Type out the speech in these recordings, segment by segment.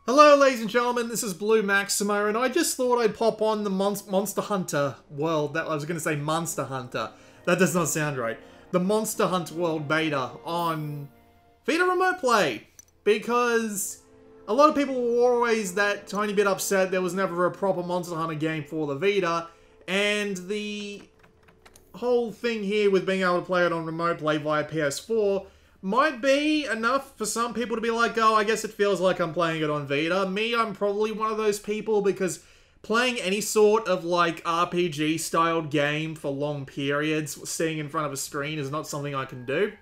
Hello ladies and gentlemen, this is Blue Maximo, and I just thought I'd pop on the Monster Hunter World, I was going to say Monster Hunter, that does not sound right, the Monster Hunter World beta on Vita Remote Play, because a lot of people were always that tiny bit upset there was never a proper Monster Hunter game for the Vita, and the whole thing here with being able to play it on Remote Play via PS4 might be enough for some people to be like, oh, I guess it feels like I'm playing it on Vita. Me, I'm probably one of those people because playing any sort of like RPG-styled game for long periods, sitting in front of a screen is not something I can do.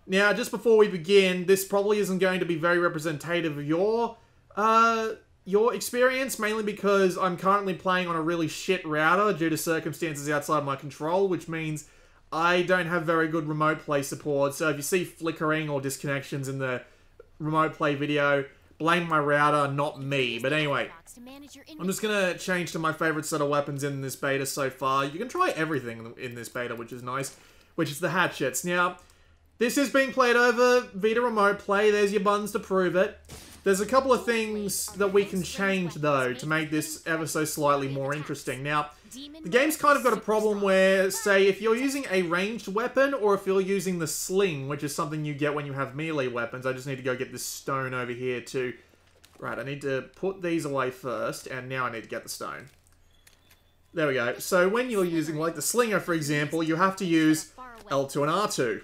Now, just before we begin, this probably isn't going to be very representative of your experience, mainly because I'm currently playing on a really shit router due to circumstances outside my control, which means I don't have very good remote play support, so if you see flickering or disconnections in the remote play video, blame my router, not me. But anyway, I'm just going to change to my favorite set of weapons in this beta so far. You can try everything in this beta, which is nice, which is the hatchets. Now, this is being played over Vita Remote Play. There's your buttons to prove it. There's a couple of things that we can change, though, to make this ever so slightly more interesting. Now, the game's kind of got a problem where, say, if you're using a ranged weapon, or if you're using the sling, which is something you get when you have melee weapons. I just need to go get this stone over here too. Right, I need to put these away first, and now I need to get the stone. There we go. So when you're using, like, the slinger, for example, you have to use L2 and R2,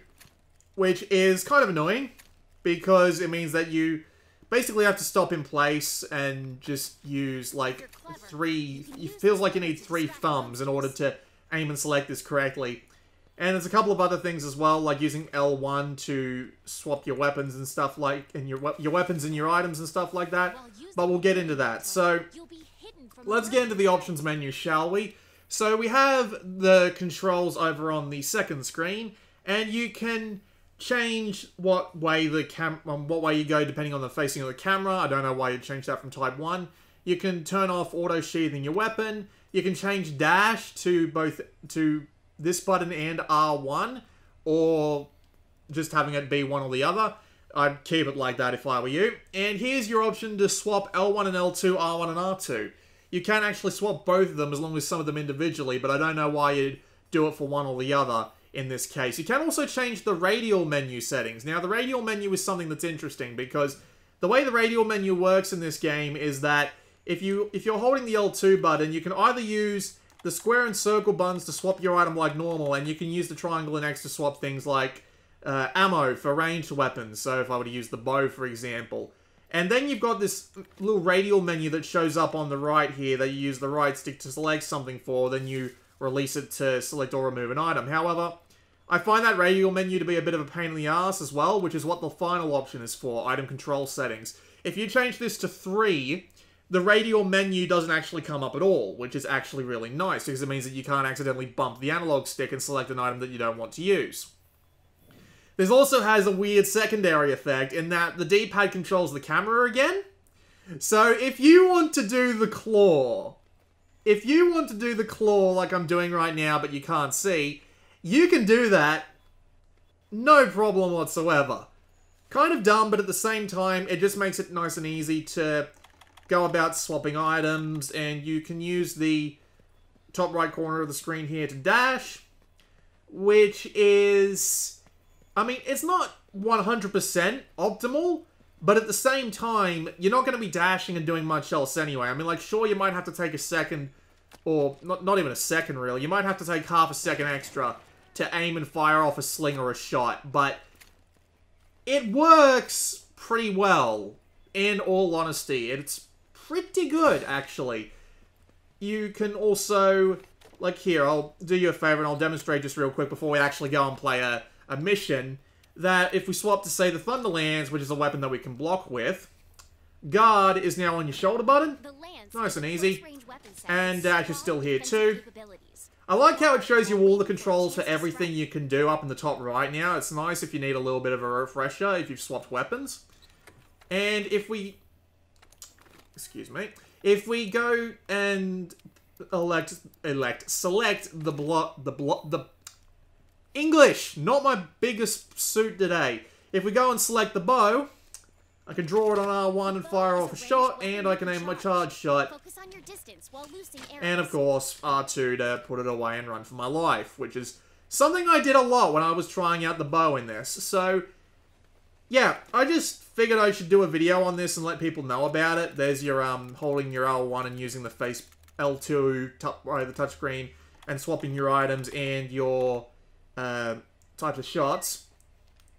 which is kind of annoying, because it means that you basically have to stop in place and just use, like, it feels like you need 3 thumbs in order to aim and select this correctly. And there's a couple of other things as well, like using L1 to swap your weapons and stuff like, and your weapons and your items and stuff like that. But we'll get into that. So, let's get into the options menu, shall we? So we have the controls over on the second screen, and you can change what way you go depending on the facing of the camera. I don't know why you'd change that from type 1. You can turn off auto sheathing your weapon. You can change dash to this button and R1, or just having it be one or the other. I'd keep it like that if I were you. And here's your option to swap L1 and L2, R1 and R2. You can actually swap both of them as long as some of them individually, but I don't know why you'd do it for one or the other in this case. You can also change the radial menu settings. Now, the radial menu is something that's interesting because the way the radial menu works in this game is that if you're holding the L2 button, you can either use the square and circle buttons to swap your item like normal, and you can use the triangle and X to swap things like ammo for ranged weapons. So if I were to use the bow, for example. And then you've got this little radial menu that shows up on the right here that you use the right stick to select something for, then you release it to select or remove an item. However, I find that radial menu to be a bit of a pain in the ass as well, which is what the final option is for, item control settings. If you change this to 3, the radial menu doesn't actually come up at all, which is actually really nice, because it means that you can't accidentally bump the analog stick and select an item that you don't want to use. This also has a weird secondary effect in that the D-pad controls the camera again. So if you want to do the claw, like I'm doing right now but you can't see, you can do that, no problem whatsoever. Kind of dumb, but at the same time, it just makes it nice and easy to go about swapping items, and you can use the top right corner of the screen here to dash, which is, I mean, it's not 100% optimal, but at the same time, you're not going to be dashing and doing much else anyway. I mean, like, sure, you might have to take a second, or not even a second, really. You might have to take half a second extra to aim and fire off a sling or a shot, but it works pretty well, in all honesty. It's pretty good, actually. You can also, like here, I'll do you a favor and I'll demonstrate just real quick before we actually go and play a mission, that if we swap to, say, the Thunderlands, which is a weapon that we can block with, guard is now on your shoulder button. Nice and easy. And dash is still here too. I like how it shows you all the controls for everything you can do up in the top right now. It's nice if you need a little bit of a refresher if you've swapped weapons. And if we... Excuse me. If we go and select the English! Not my biggest suit today. If we go and select the bow, I can draw it on R1 and fire off a shot, and I can aim my charge shot. Focus on your distance while loosing arrows. And of course, R2 to put it away and run for my life, which is something I did a lot when I was trying out the bow in this. So, yeah, I just figured I should do a video on this and let people know about it. There's your, holding your L1 and using the face L2, the touchscreen, and swapping your items and your, types of shots.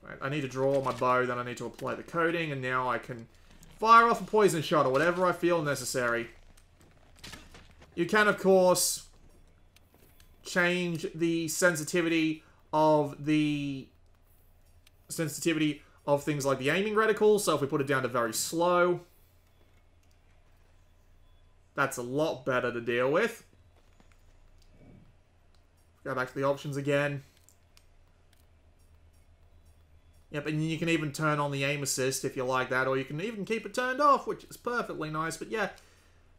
Right, I need to draw my bow, then I need to apply the coating, and now I can fire off a poison shot or whatever I feel necessary. You can, of course, change the sensitivity of things like the aiming reticle, so if we put it down to very slow, that's a lot better to deal with. Go back to the options again. Yep, and you can even turn on the aim assist if you like that, or you can even keep it turned off, which is perfectly nice. But yeah,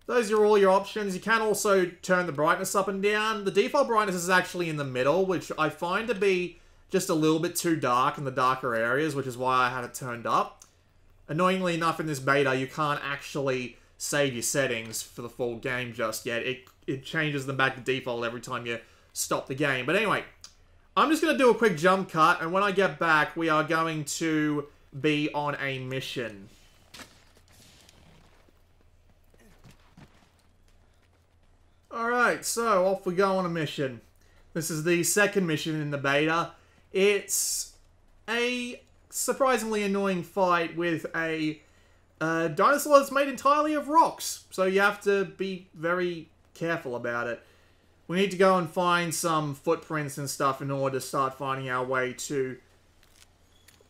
those are all your options. You can also turn the brightness up and down. The default brightness is actually in the middle, which I find to be just a little bit too dark in the darker areas, which is why I had it turned up. Annoyingly enough, in this beta, you can't actually save your settings for the full game just yet. It changes them back to default every time you stop the game. But anyway, I'm just going to do a quick jump cut, and when I get back, we are going to be on a mission. Alright, so off we go on a mission. This is the second mission in the beta. It's a surprisingly annoying fight with a dinosaur that's made entirely of rocks, so you have to be very careful about it. We need to go and find some footprints and stuff in order to start finding our way to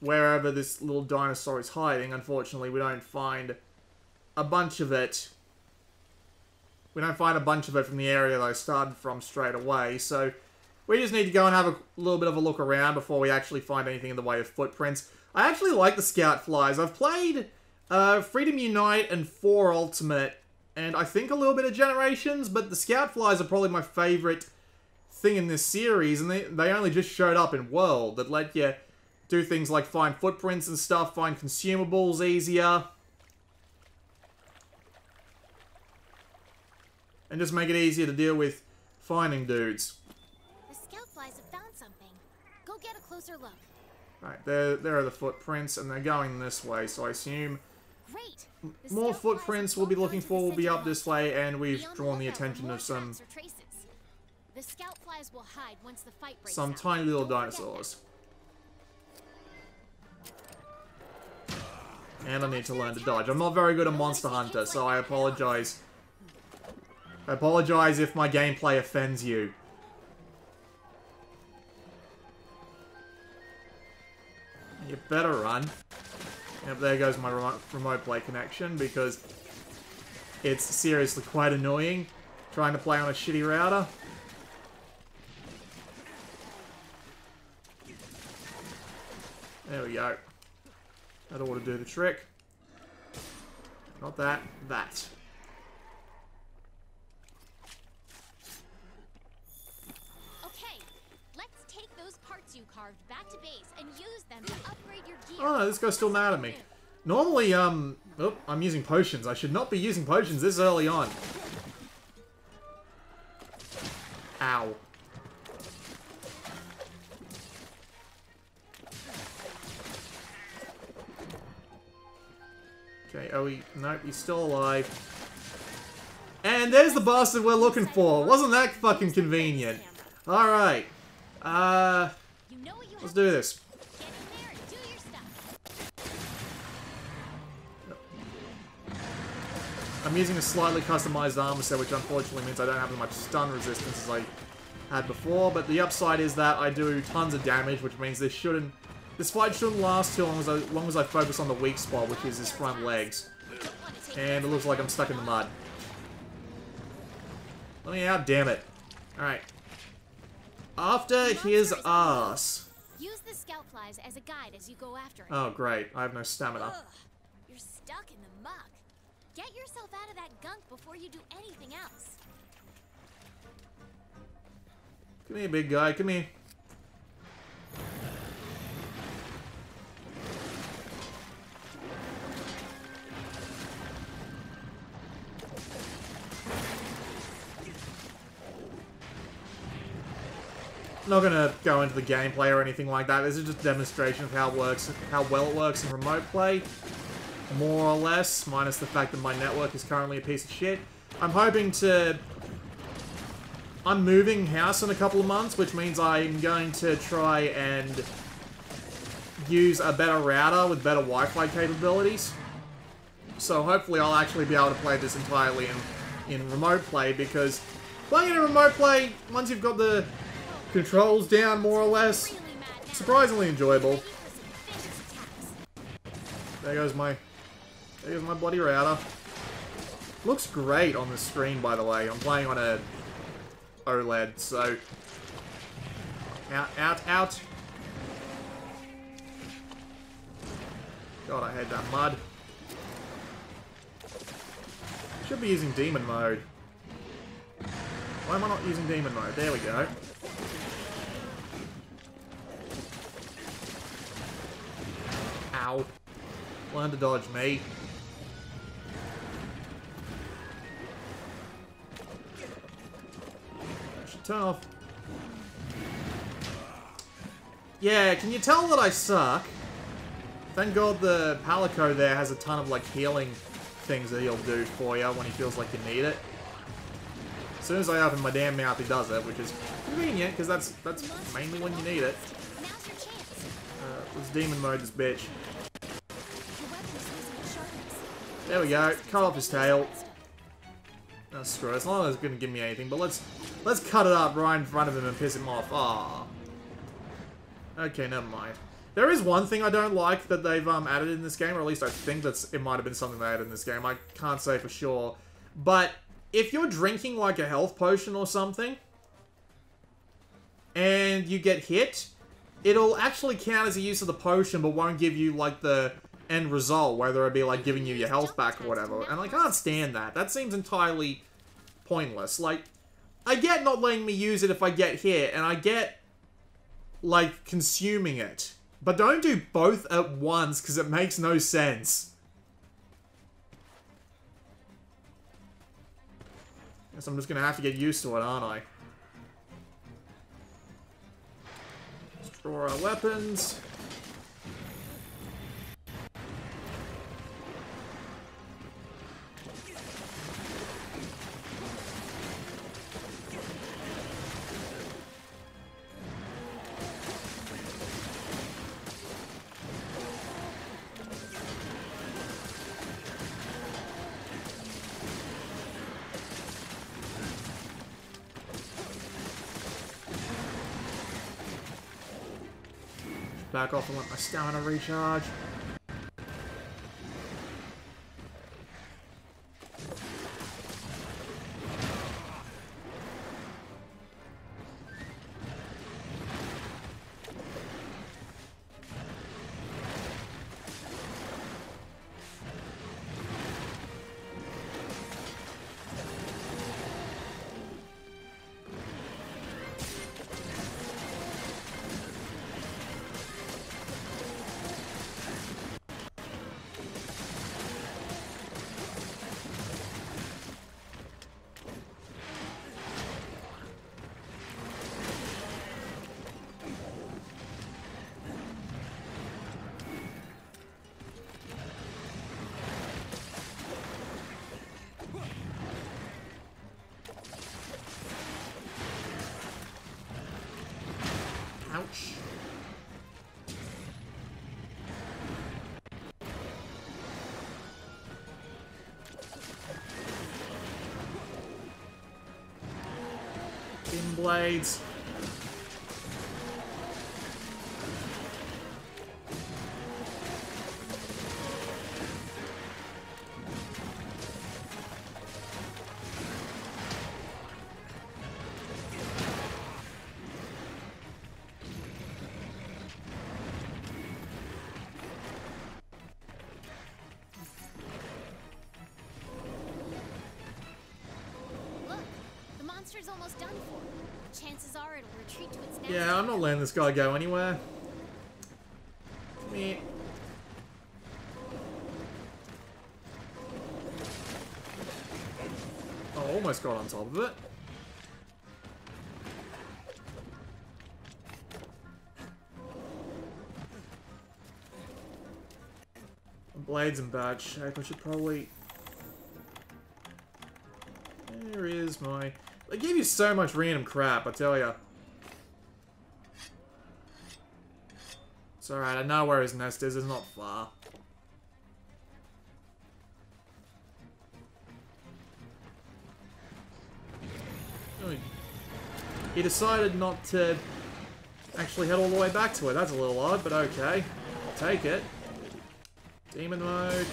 wherever this little dinosaur is hiding. Unfortunately, we don't find a bunch of it. We don't find a bunch of it from the area that I started from straight away, so we just need to go and have a little bit of a look around before we actually find anything in the way of footprints. I actually like the Scout Flies. I've played Freedom Unite and 4 Ultimate, and I think a little bit of Generations, but the Scout Flies are probably my favorite thing in this series, and they only just showed up in World, that let you do things like find footprints and stuff, find consumables easier, and just make it easier to deal with finding dudes. The Scout Flies have found something. Go get a closer look. Right, there are the footprints, and they're going this way, so I assume Great. more footprints we'll be looking for will be up this way, and we've drawn the attention of some The Scout Flies will hide once the fight breaks some out. tiny little dinosaurs. And I need to learn to dodge. I'm not very good at Monster Hunter, so I apologize. I apologize if my gameplay offends you. You better run. Yep, there goes my remote play connection, because it's seriously quite annoying trying to play on a shitty router. There we go. That ought to do the trick. Not that, that. Okay, let's take those parts you carved back to base and use them to upgrade your gear. Oh no, this guy's still mad at me. Normally, oh, I'm using potions. I should not be using potions this early on. Ow. Okay, oh, nope, he's still alive. And there's the bastard we're looking for. Wasn't that fucking convenient? Alright. Let's do this. Get in there and do your stuff. I'm using a slightly customized armor set, which unfortunately means I don't have as much stun resistance as I had before, but the upside is that I do tons of damage, which means this fight shouldn't last too long as I focus on the weak spot, which is his front legs. And it looks like I'm stuck in the mud. Let me out, damn it. Alright. After his ass. Use the Scout Flies as a guide as you go after it. Oh, great. I have no stamina. Ugh, you're stuck in the muck. Get yourself out of that gunk before you do anything else. Come here, big guy. Come here. not gonna go into the gameplay or anything like that. This is just a demonstration of how it works, how well it works in remote play. More or less, minus the fact that my network is currently a piece of shit. I'm hoping to... I'm moving house in a couple of months, which means I'm going to try and use a better router with better Wi-Fi capabilities. So hopefully I'll actually be able to play this entirely in remote play, because playing in remote play, once you've got the controls down more or less, surprisingly enjoyable. There goes my bloody router. Looks great on the screen, by the way. I'm playing on a OLED, so... Out. God, I hate that mud. Should be using demon mode. Why am I not using demon mode? There we go. Ow. Learn to dodge me. Turn off. Yeah, can you tell that I suck? Thank God the Palico there has a ton of, like, healing things that he'll do for you when he feels like you need it. As soon as I open my damn mouth, he does it, which is convenient, because that's mainly when you need it. Let's demon mode this bitch. There we go. Cut off his tail. Oh, screw it. It's not like it's going to give me anything, but let's cut it up right in front of him and piss him off. Ah. Okay, never mind. There is one thing I don't like that they've added in this game, or at least I think it might have been something they added in this game. I can't say for sure. But if you're drinking like a health potion or something, and you get hit, it'll actually count as a use of the potion, but won't give you like the end result, whether it be like giving you your health back or whatever. And I can't stand that. That seems entirely pointless. Like, I get not letting me use it if I get hit, and I get like consuming it. But don't do both at once, because it makes no sense. Guess I'm just gonna have to get used to it, aren't I? Let's draw our weapons. Back off and let my stamina recharge. Ouch. Thin blades. monster's almost done for. Chances are it'll retreat to its nest. Yeah, I'm not letting this guy go anywhere. Meh. Oh, almost got on top of it. Blade's in bad shape. I should probably... Where is my... They give you so much random crap, I tell ya. It's alright, I know where his nest is. It's not far. Oh, he decided not to actually head all the way back to it. That's a little odd, but okay. I'll take it. Demon mode.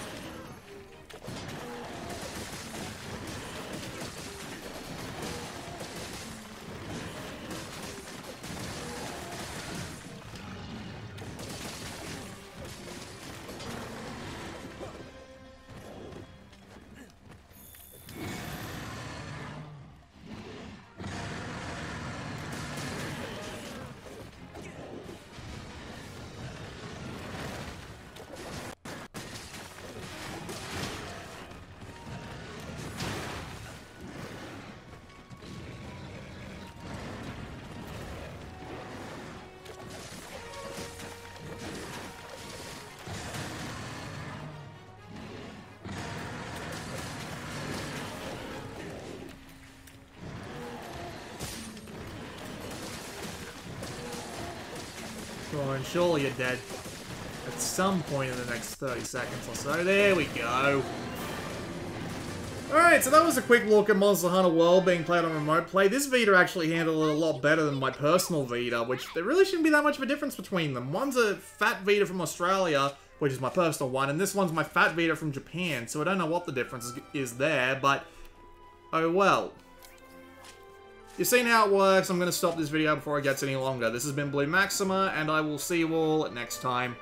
Come on, surely you're dead. At some point in the next 30 seconds or so. There we go. Alright, so that was a quick look at Monster Hunter World being played on remote play. This Vita actually handled it a lot better than my personal Vita, which there really shouldn't be that much of a difference between them. One's a fat Vita from Australia, which is my personal one, and this one's my fat Vita from Japan, so I don't know what the difference is there, but oh well. You've seen how it works. I'm going to stop this video before it gets any longer. This has been Blue Maxima, and I will see you all next time.